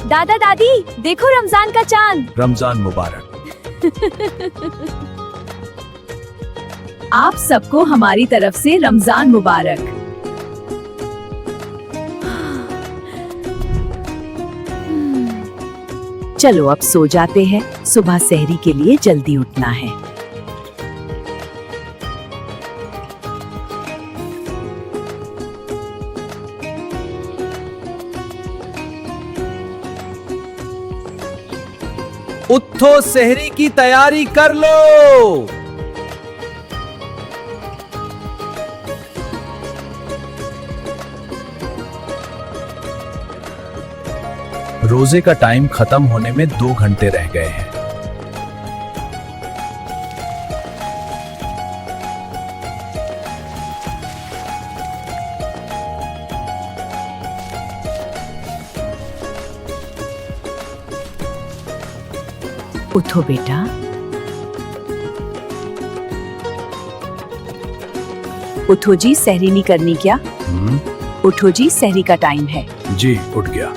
दादा दादी देखो रमजान का चांद। रमजान मुबारक। आप सबको हमारी तरफ से रमजान मुबारक। चलो अब सो जाते हैं, सुबह सहरी के लिए जल्दी उठना है। उठो, सहरी की तैयारी कर लो। रोजे का टाइम खत्म होने में 2 घंटे रह गए हैं। उठो बेटा। उठो जी, सहरी नहीं करनी क्या? उठो जी, सहरी का टाइम है। जी उठ गया।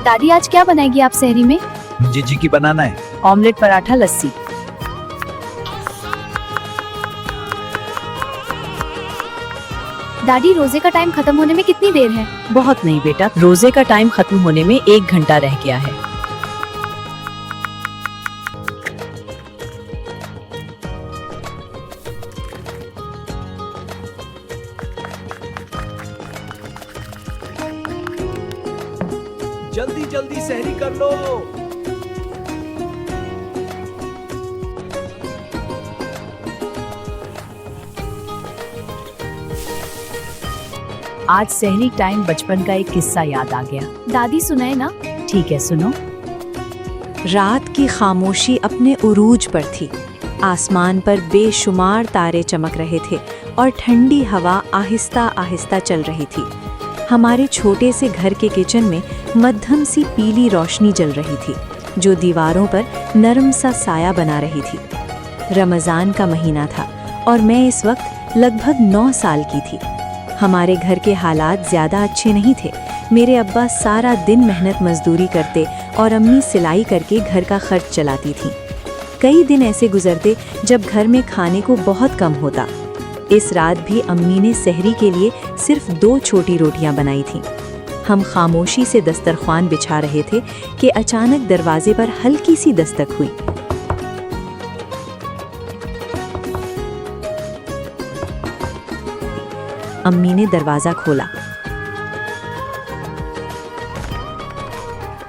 दादी आज क्या बनाएगी आप सहरी में? जी की बनाना है। ऑमलेट, पराठा, लस्सी। दादी रोजे का टाइम खत्म होने में कितनी देर है? बहुत नहीं बेटा, रोजे का टाइम खत्म होने में 1 घंटा रह गया है। जल्दी जल्दी सहरी कर लो। आज सहरी टाइम बचपन का एक किस्सा याद आ गया। दादी सुनाए ना। ठीक है, सुनो। रात की खामोशी अपने उरूज पर थी। आसमान पर बेशुमार तारे चमक रहे थे और ठंडी हवा आहिस्ता आहिस्ता चल रही थी। हमारे छोटे से घर के किचन में मध्यम सी पीली रोशनी जल रही थी, जो दीवारों पर नरम सा साया बना रही थी। रमज़ान का महीना था और मैं इस वक्त लगभग 9 साल की थी। हमारे घर के हालात ज़्यादा अच्छे नहीं थे। मेरे अब्बा सारा दिन मेहनत मजदूरी करते और अम्मी सिलाई करके घर का खर्च चलाती थीं। कई दिन ऐसे गुजरते जब घर में खाने को बहुत कम होता। इस रात भी अम्मी ने सहरी के लिए सिर्फ 2 छोटी रोटियां बनाई थीं। हम खामोशी से दस्तरख्वान बिछा रहे थे कि अचानक दरवाजे पर हल्की सी दस्तक हुई। अम्मी ने दरवाजा खोला।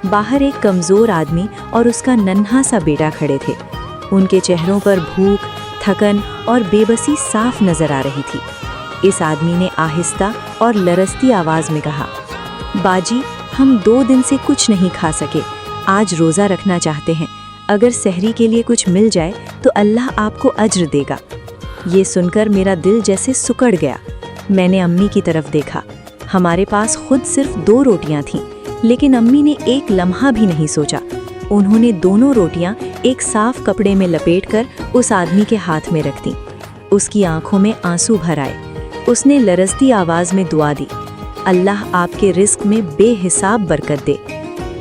बाहर एक कमजोर आदमी और उसका नन्हा सा बेटा खड़े थे। उनके चेहरों पर भूख, थकन और बेबसी साफ नजर आ रही थी। इस आदमी ने आहिस्ता और लरसती आवाज में कहा, बाजी, हम 2 दिन से कुछ नहीं खा सके, आज रोजा रखना चाहते हैं। अगर सहरी के लिए कुछ मिल जाए तो अल्लाह आपको अज्र देगा। ये सुनकर मेरा दिल जैसे सुकड़ गया। मैंने अम्मी की तरफ देखा। हमारे पास खुद सिर्फ 2 रोटियां थीं, लेकिन अम्मी ने एक लम्हा भी नहीं सोचा। उन्होंने दोनों रोटियां एक साफ कपड़े में लपेटकर उस आदमी के हाथ में रख दी। उसकी आंखों में आंसू भर आए। उसने लरसती आवाज में दुआ दी, अल्लाह आपके रिस्क में बेहिसाब बरकत दे।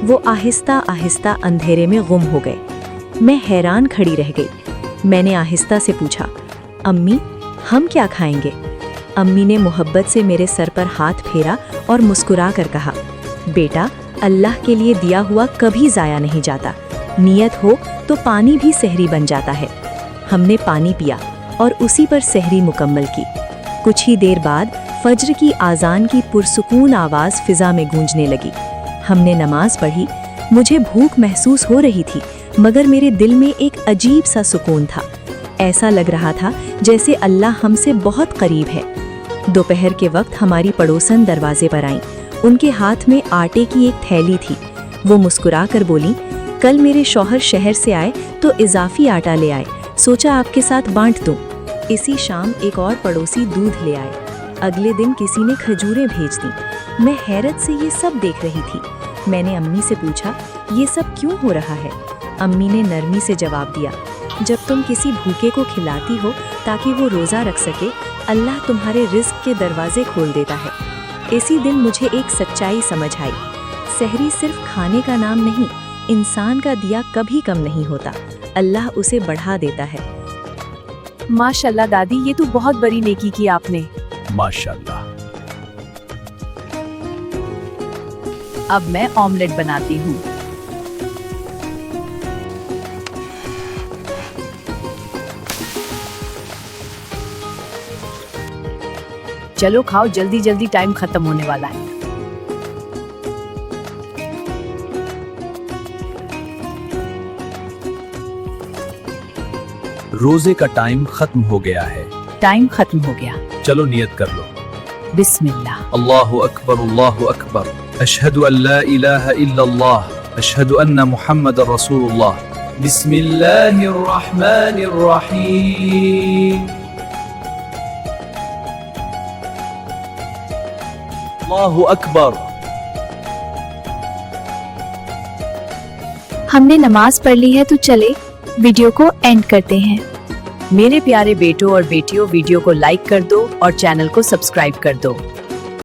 वो आहिस्ता आहिस्ता अंधेरे में गुम हो गए। मैं हैरान खड़ी रह गई। मैंने आहिस्ता से पूछा, अम्मी, हम क्या खाएंगे? अम्मी ने मोहब्बत से मेरे सर पर हाथ फेरा और मुस्कुरा कर कहा, बेटा, अल्लाह के लिए दिया हुआ कभी ज़ाया नहीं जाता। नियत हो तो पानी भी सहरी बन जाता है। हमने पानी पिया और उसी पर सहरी मुकम्मल की। कुछ ही देर बाद फज्र की आज़ान की पुरसुकून आवाज़ फिज़ा में गूंजने लगी। हमने नमाज पढ़ी। मुझे भूख महसूस हो रही थी, मगर मेरे दिल में एक अजीब सा सुकून था। ऐसा लग रहा था जैसे अल्लाह हमसे बहुत करीब है। दोपहर के वक्त हमारी पड़ोसन दरवाजे पर आईं। उनके हाथ में आटे की एक थैली थी। वो मुस्कुरा कर बोली, कल मेरे शौहर शहर से आए तो इजाफी आटा ले आए, सोचा आपके साथ बांट दूं। इसी शाम एक और पड़ोसी दूध ले आए। अगले दिन किसी ने खजूरें भेज दी। मैं हैरत से ये सब देख रही थी। मैंने अम्मी से पूछा, ये सब क्यों हो रहा है? अम्मी ने नरमी से जवाब दिया, जब तुम किसी भूखे को खिलाती हो ताकि वो रोज़ा रख सके, अल्लाह तुम्हारे रिस्क के दरवाजे खोल देता है। इसी दिन मुझे एक सच्चाई समझ आई, सहरी सिर्फ खाने का नाम नहीं, इंसान का दिया कभी कम नहीं होता, अल्लाह उसे बढ़ा देता है। माशाल्लाह दादी, ये तो बहुत बड़ी नेकी की आपने। माशाल्लाह। अब मैं ऑमलेट बनाती हूँ। चलो खाओ, जल्दी जल्दी, टाइम खत्म होने वाला है। रोजे का टाइम खत्म हो गया है। टाइम खत्म हो गया। चलो नियत कर लो। बिस्मिल्लाह। अल्लाहु अकबर, अल्लाहु अकबर, अशहदु अल्ला इलाहा इल्लल्लाह, अशहदु अन्न मुहम्मदर रसूलुल्लाह, बिस्मिल्लाहिर रहमानिर रहीम। अल्लाहु अकबर। हमने नमाज पढ़ ली है तो चले वीडियो को एंड करते हैं। मेरे प्यारे बेटों और बेटियों, वीडियो को लाइक कर दो और चैनल को सब्सक्राइब कर दो।